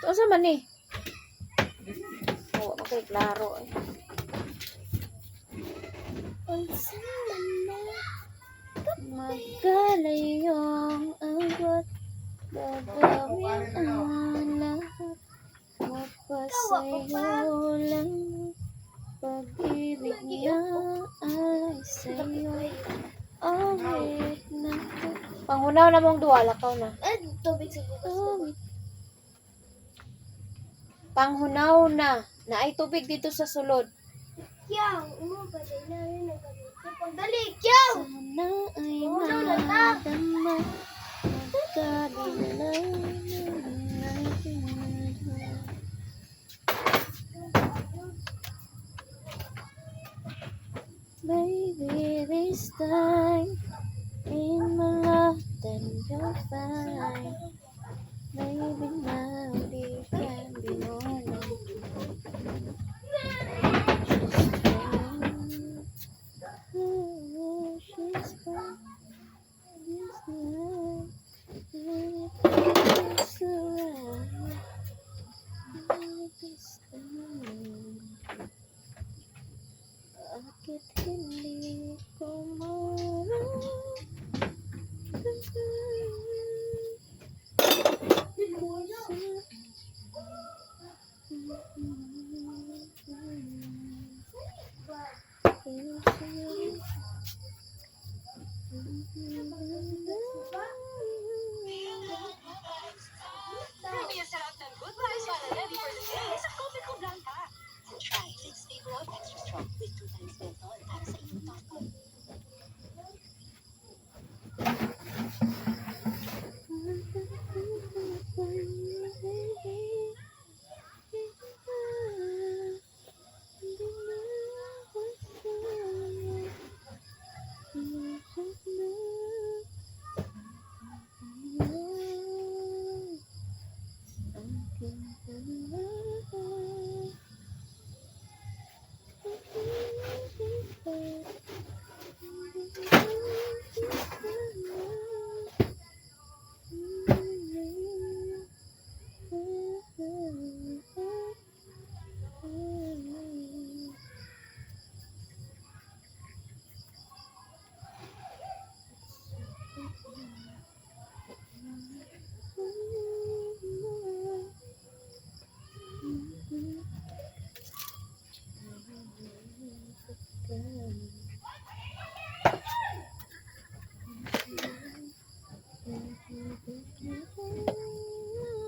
Asa man ni? Oh, klaro eh. Magalayong agad, gagawin ang lahat, mapasayo lang, pag-ibig na alay sa'yo, awit na to. Panghunaw na mong duwa, lakaw na. Tubig sa bukas. Panghunaw na ay tubig dito sa sulod. Yang, ba din namin nagkamit. Pagdali, Yang! Sana ay madama, magkalilang natin. Baby, this time in my life, then you'll find